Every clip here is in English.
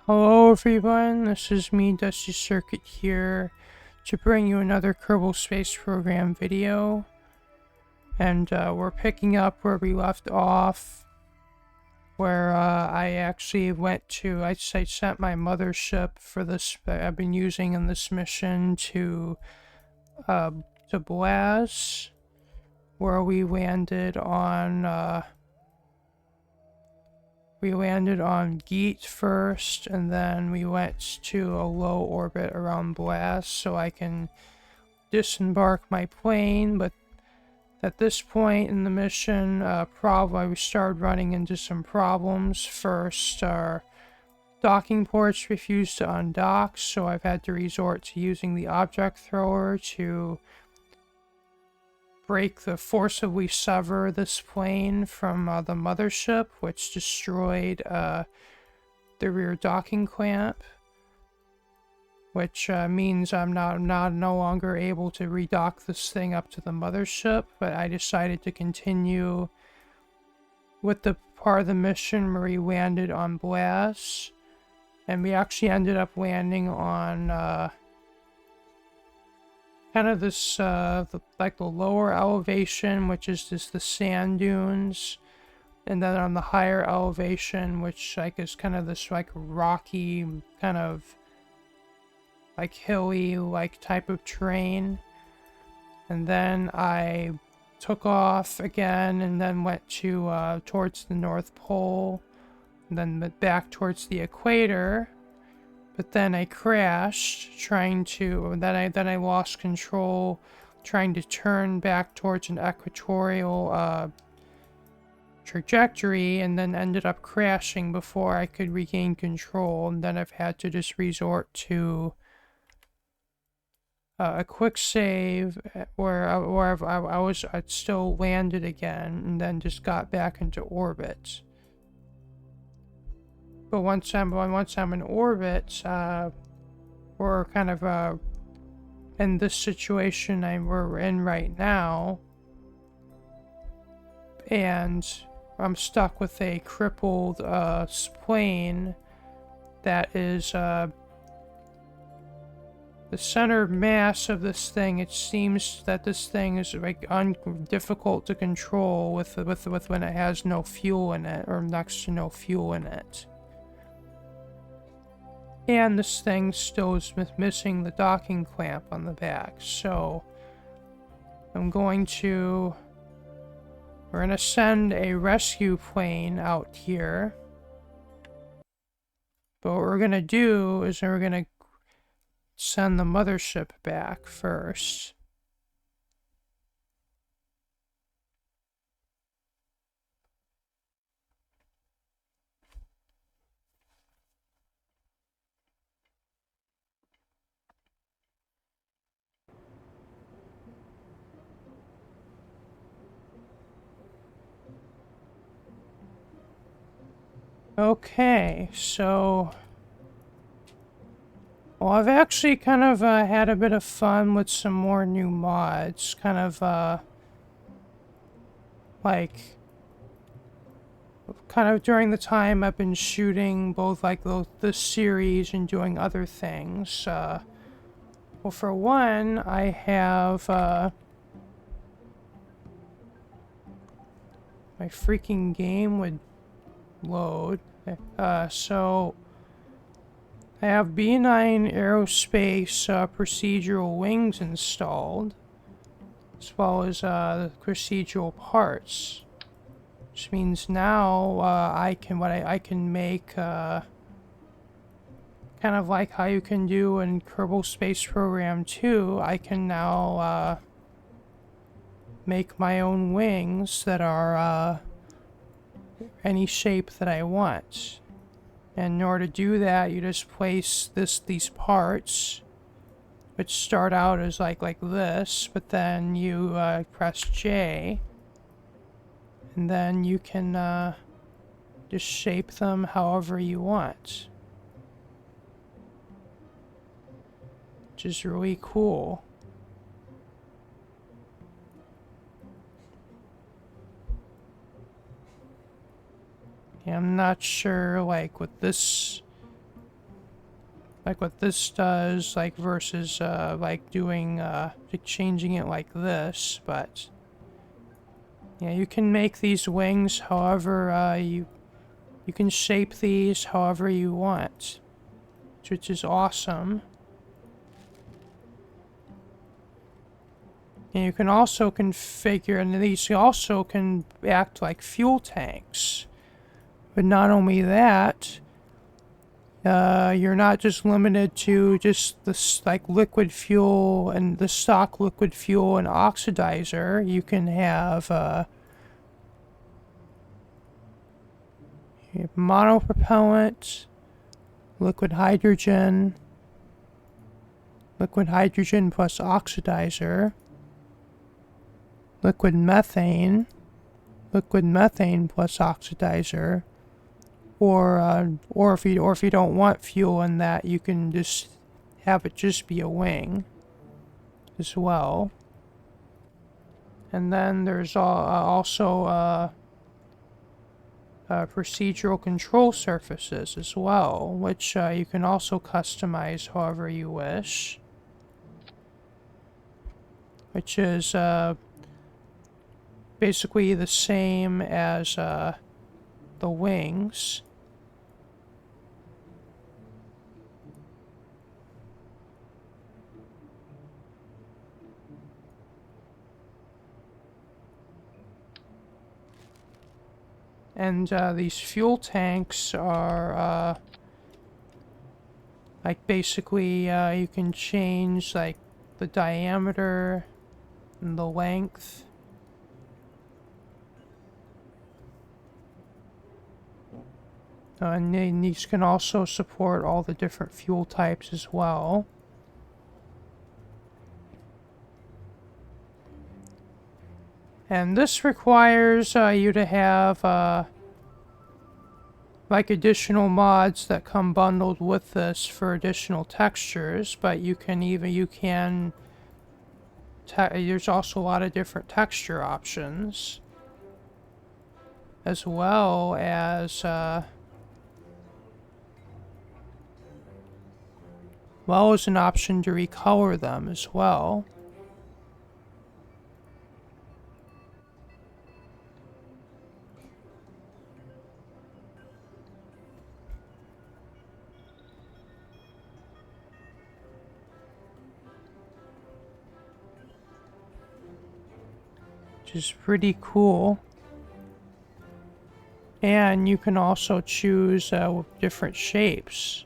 Hello everyone, this is me, Dusty Circuit here, to bring you another Kerbal Space Program video. And we're picking up where we left off, where I actually went to, I sent my mothership for this, I've been using in this mission to Blas, where we landed on Geet first, and then we went to a low orbit around Blas so I can disembark my plane. But at this point in the mission, we started running into some problems. First, our docking ports refused to undock, so I've had to resort to using the object thrower to forcibly sever this plane from the mothership, which destroyed the rear docking clamp, which means I'm no longer able to redock this thing up to the mothership. But I decided to continue with the part of the mission where we landed on Blas, and we actually ended up landing on kind of this, like the lower elevation, which is just the sand dunes, and then on the higher elevation, which like is kind of this like rocky, kind of like hilly, like type of terrain. And then I took off again, and then went to towards the North Pole, and then back towards the equator. But then I crashed trying to, then I lost control trying to turn back towards an equatorial trajectory, and then ended up crashing before I could regain control. And then I've had to just resort to a quick save where I'd still landed again, and then just got back into orbit. But once I'm in orbit, we're kind of in this situation we're in right now, and I'm stuck with a crippled plane that is the center mass of this thing. It seems that this thing is like difficult to control with when it has no fuel in it, or next to no fuel in it. And this thing still is missing the docking clamp on the back, so we're going to send a rescue plane out here. But what we're going to do is we're going to send the mothership back first. Okay, so well, I've actually kind of had a bit of fun with some more new mods, kind of during the time I've been shooting both like this series and doing other things. Well, for one, I have my freaking game would load. So I have B9 aerospace procedural wings installed, as well as procedural parts, which means now I can make kind of like how you can do in Kerbal Space Program 2. I can now make my own wings that are any shape that I want. And in order to do that, you just place these parts, which start out as like this, but then you press J, and then you can just shape them however you want, which is really cool. I'm not sure, like, with this like what this does, like versus like doing like changing it like this. But yeah, you can make these wings however you can shape these however you want, which is awesome. And you can also configure, and these also can act like fuel tanks. But not only that, you're not just limited to just this like liquid fuel and the stock liquid fuel and oxidizer. You can have monopropellant, liquid hydrogen plus oxidizer, liquid methane plus oxidizer, or if you don't want fuel in that, you can just have it just be a wing as well. And then there's also procedural control surfaces as well, which you can also customize however you wish, which is basically the same as the wings. And these fuel tanks are like basically you can change like the diameter and the length. And these can also support all the different fuel types as well. And this requires you to have like additional mods that come bundled with this for additional textures, but there's also a lot of different texture options, as well as an option to recolor them as well. Which is pretty cool. And you can also choose different shapes.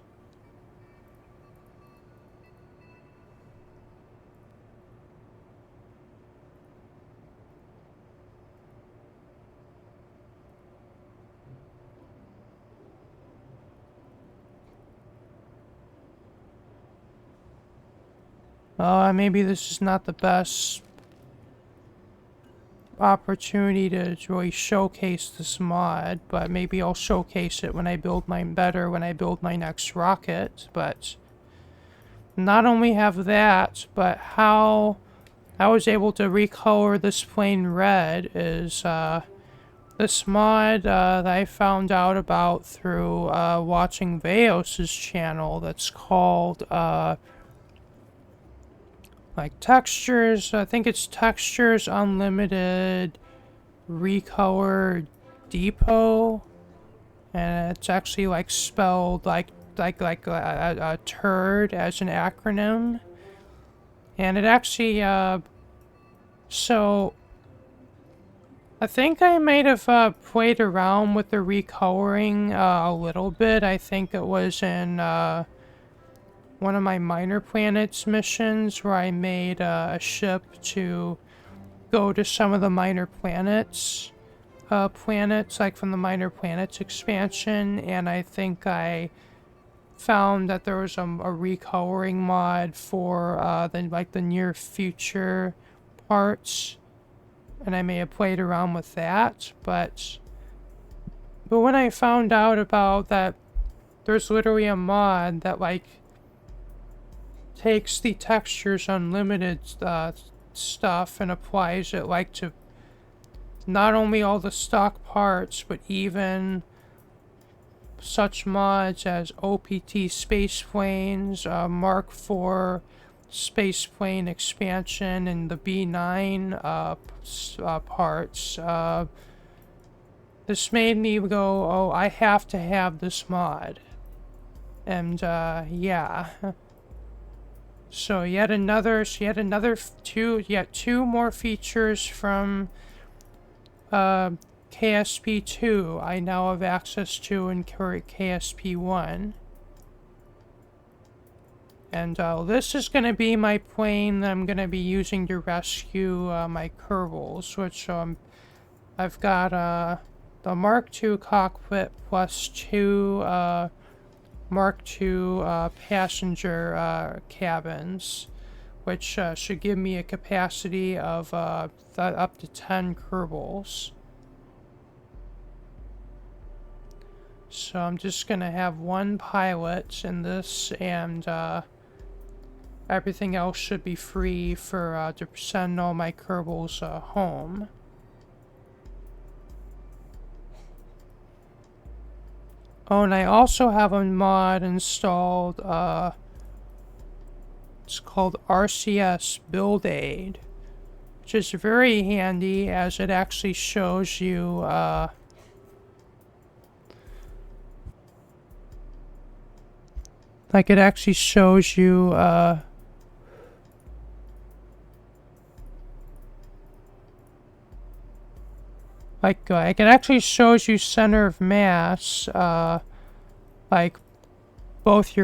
Maybe this is not the best opportunity to really showcase this mod, but maybe I'll showcase it when I build my next rocket. But not only have that, but how I was able to recolor this plane red is this mod that I found out about through watching Veos's channel, that's called like textures. I think it's Textures Unlimited Recolor Depot, and it's actually like spelled like a turd as an acronym. And it actually so I think I might have played around with the recoloring a little bit. I think it was in one of my Minor Planets missions where I made a ship to go to some of the Minor Planets like from the Minor Planets expansion, and I think I found that there was a recoloring mod for the near future parts, and I may have played around with that, but when I found out about that, there's literally a mod that like takes the Textures Unlimited stuff and applies it like to not only all the stock parts, but even such mods as OPT spaceplanes, Mark IV spaceplane expansion, and the B9 parts. This made me go, oh, I have to have this mod. And yeah. So yet two more features from KSP 2 I now have access to in KSP 1. And this is going to be my plane that I'm going to be using to rescue my kerbals, which I've got the Mark II cockpit plus 2 Mark II passenger cabins, which should give me a capacity of up to 10 kerbals. So I'm just gonna have one pilot in this, and everything else should be free for to send all my kerbals home. Oh, and I also have a mod installed, it's called RCS Build Aid, which is very handy as it actually shows you, like it actually shows you, like it actually shows you center of mass, like both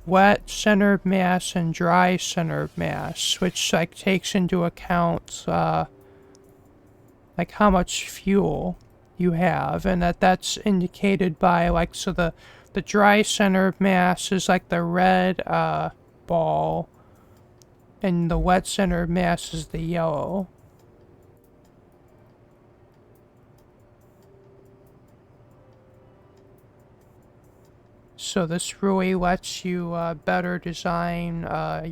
wet center of mass and dry center of mass, which like takes into account like how much fuel you have, and that's indicated by like, so the dry center of mass is like the red ball, and the wet center of mass is the yellow. So this really lets you better design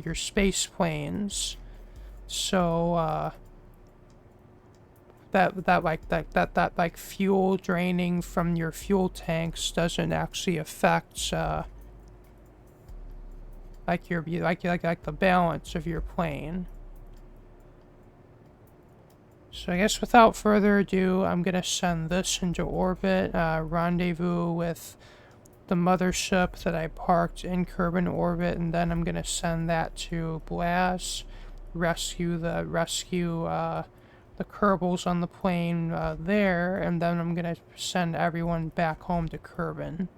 your space planes. So that like fuel draining from your fuel tanks doesn't actually affect like the balance of your plane. So I guess without further ado, I'm gonna send this into orbit, rendezvous with the mothership that I parked in Kerbin orbit, and then I'm gonna send that to Blas, rescue the kerbals on the plane there, and then I'm gonna send everyone back home to Kerbin.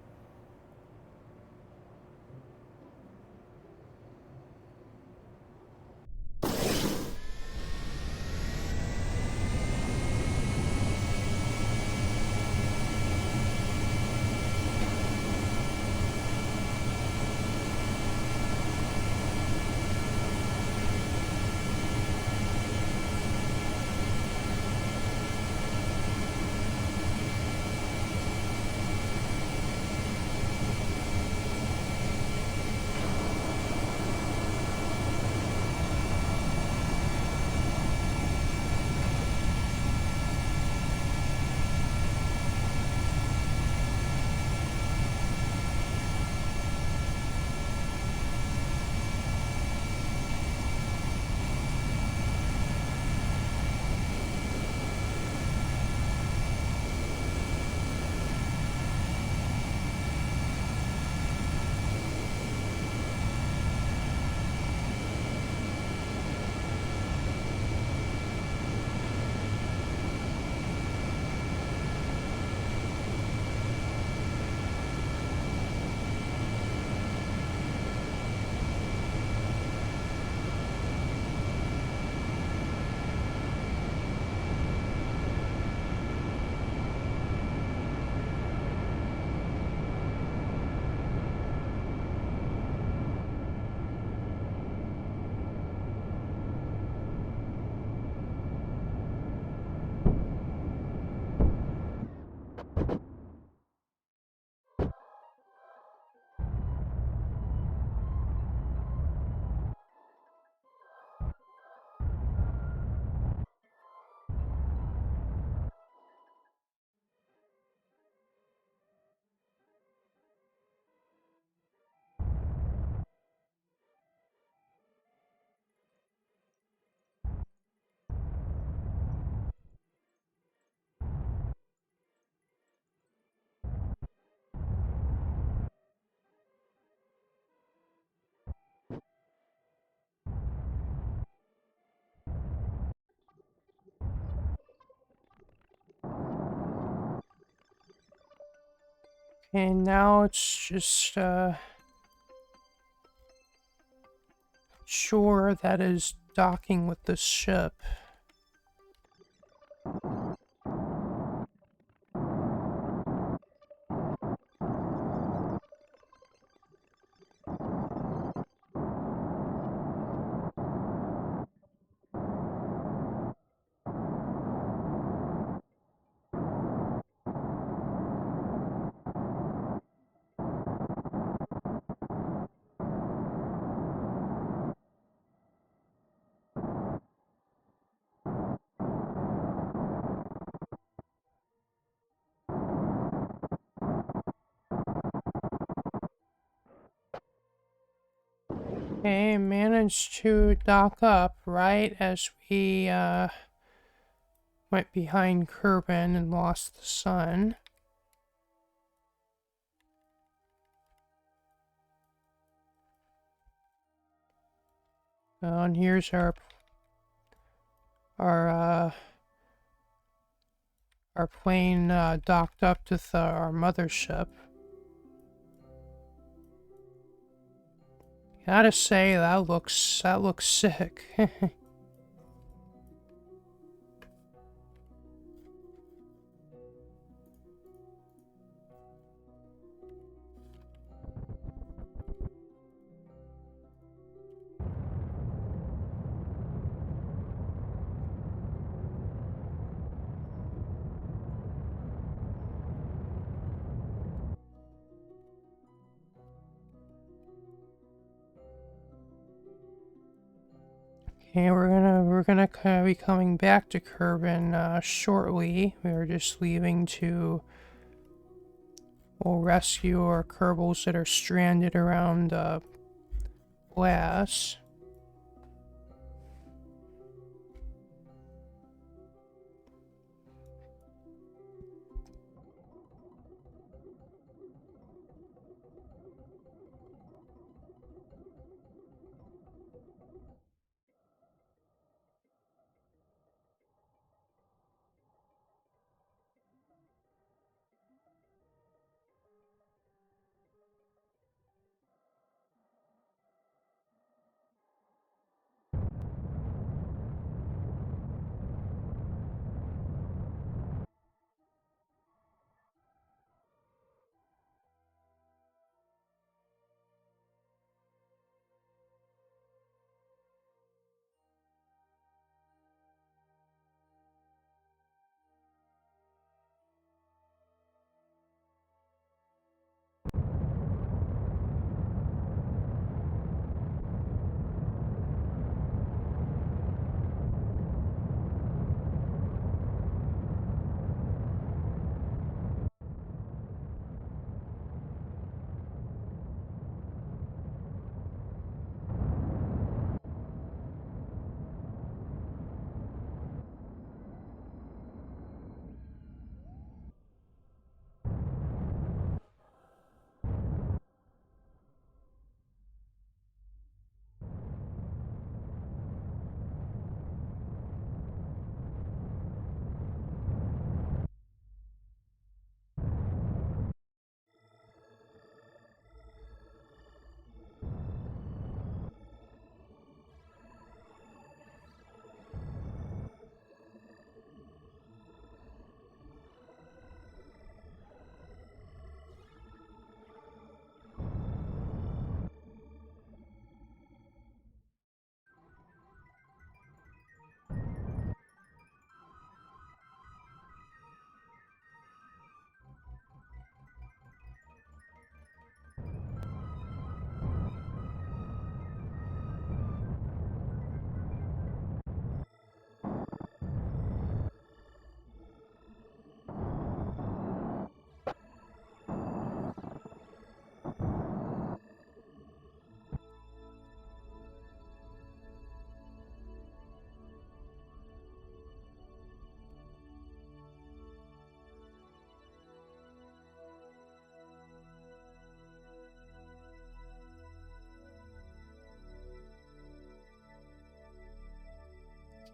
And now it's just shore that is docking with the ship. Okay, managed to dock up right as we went behind Kerbin and lost the sun. And here's our plane docked up to our mothership. Gotta say that looks sick. Okay, we're gonna be coming back to Kerbin shortly. We were just leaving to rescue our kerbals that are stranded around Blas.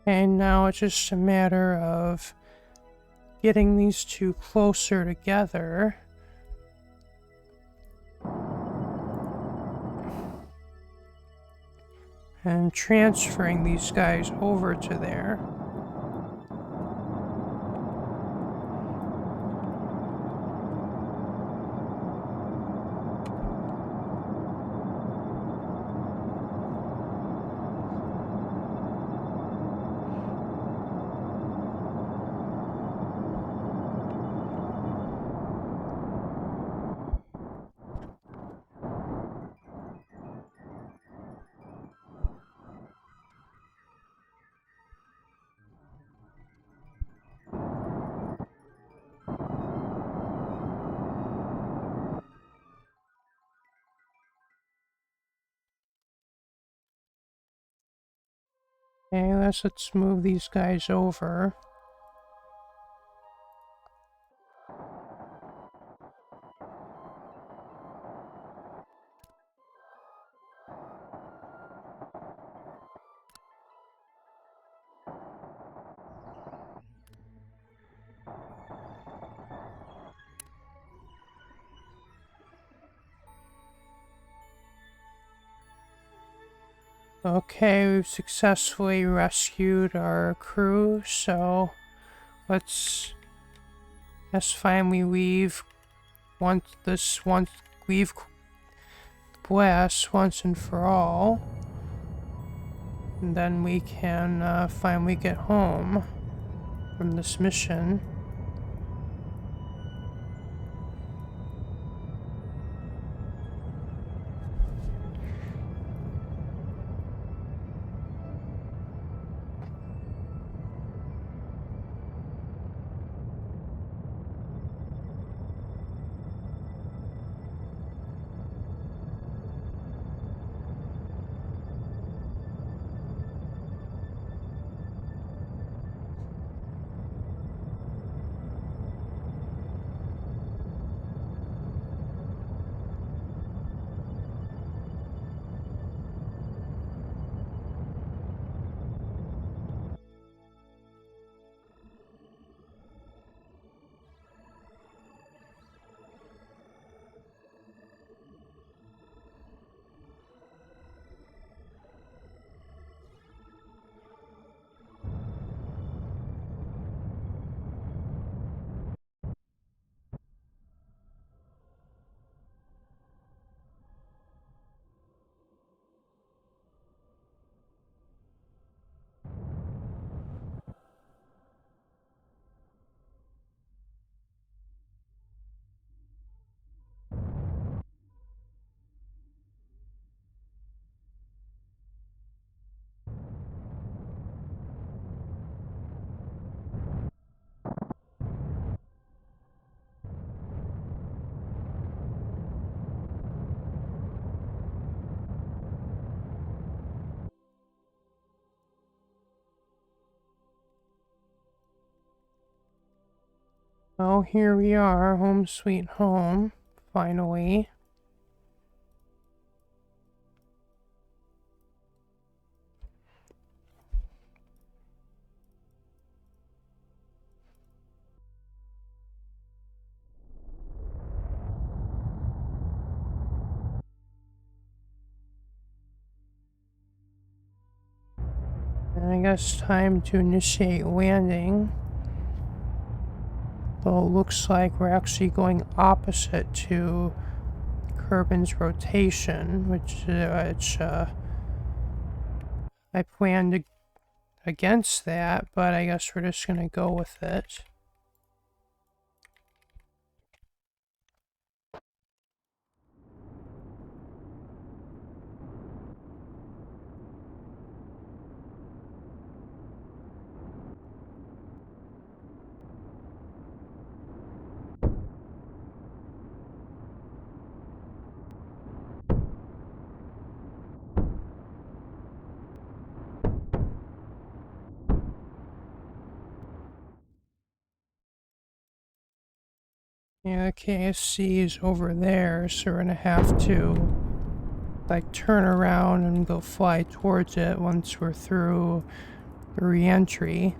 And now it's just a matter of getting these two closer together and transferring these guys over to there. Okay, let's move these guys over. Okay, we've successfully rescued our crew, so let's finally leave leave Blas once and for all, and then we can finally get home from this mission. Well, here we are, home sweet home, finally. And I guess time to initiate landing. Though it looks like we're actually going opposite to Kerbin's rotation, which I planned against that, but I guess we're just gonna go with it. Yeah, the KSC is over there, so we're gonna have to like turn around and go fly towards it once we're through the re-entry.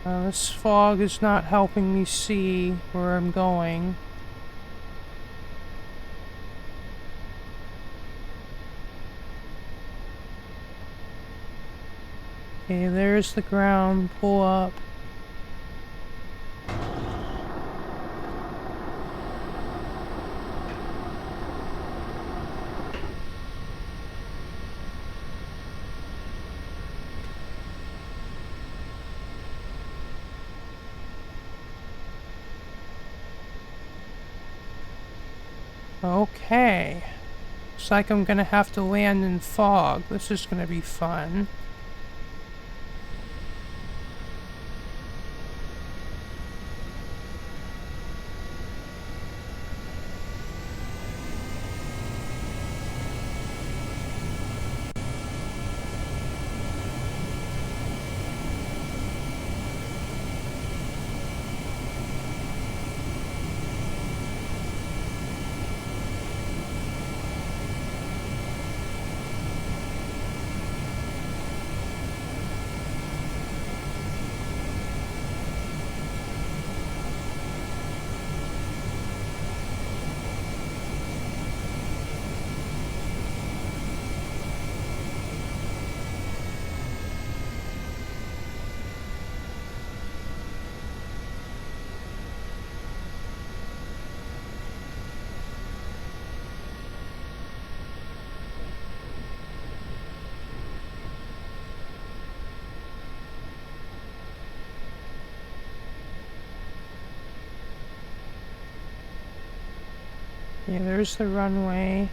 This fog is not helping me see where I'm going. Okay, there's the ground. Pull up. Okay. Looks like I'm gonna have to land in fog. This is gonna be fun. Yeah, there's the runway.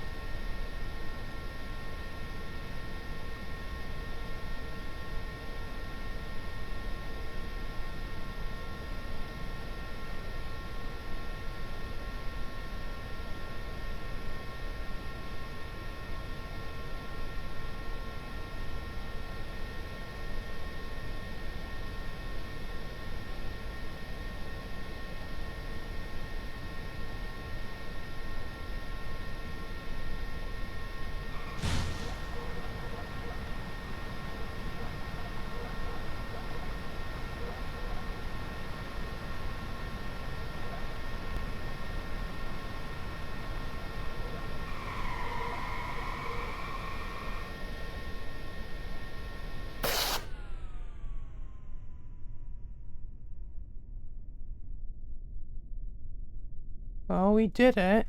Well, we did it.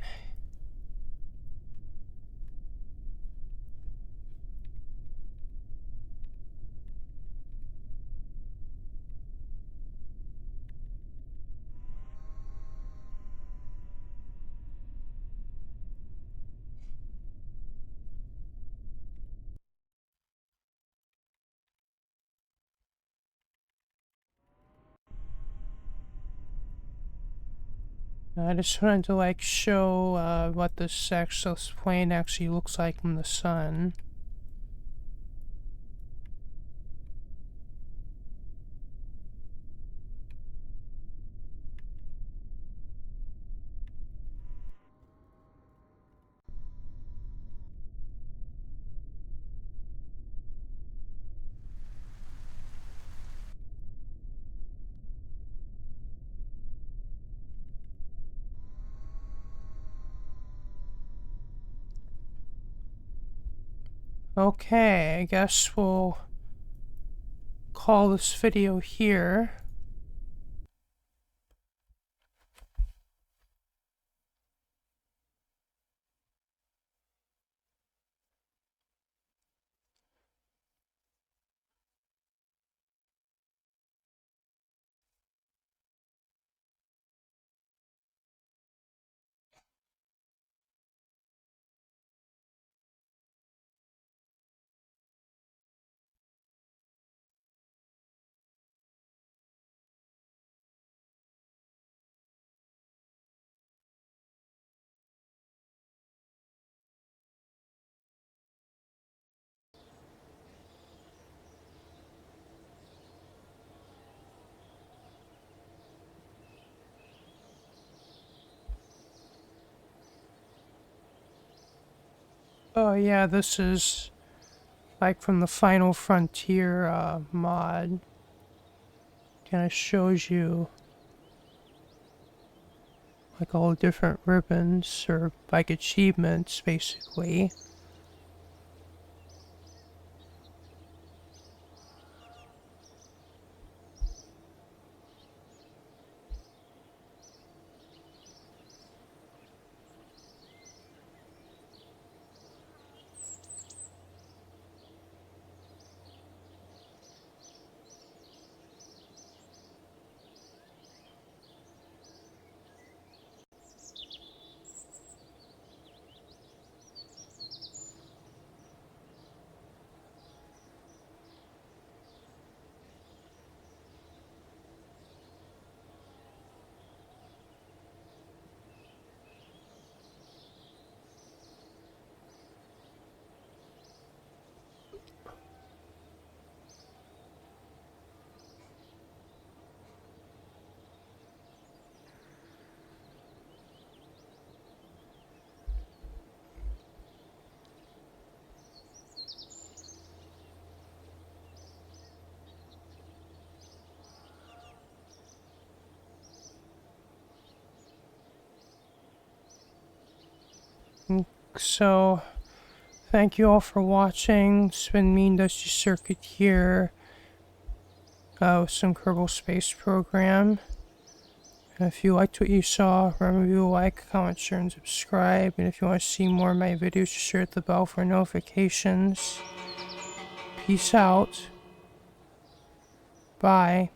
I just wanted to like show what this plane actually looks like from the sun. Okay, I guess we'll call this video here. Oh yeah, this is like from the Final Frontier mod. kind of shows you like all the different ribbons or like achievements basically. So, thank you all for watching. It's been me and Dusty Circuit here with some Kerbal Space Program. And if you liked what you saw, remember to like, comment, share, and subscribe. And if you want to see more of my videos, just hit the bell for notifications. Peace out. Bye.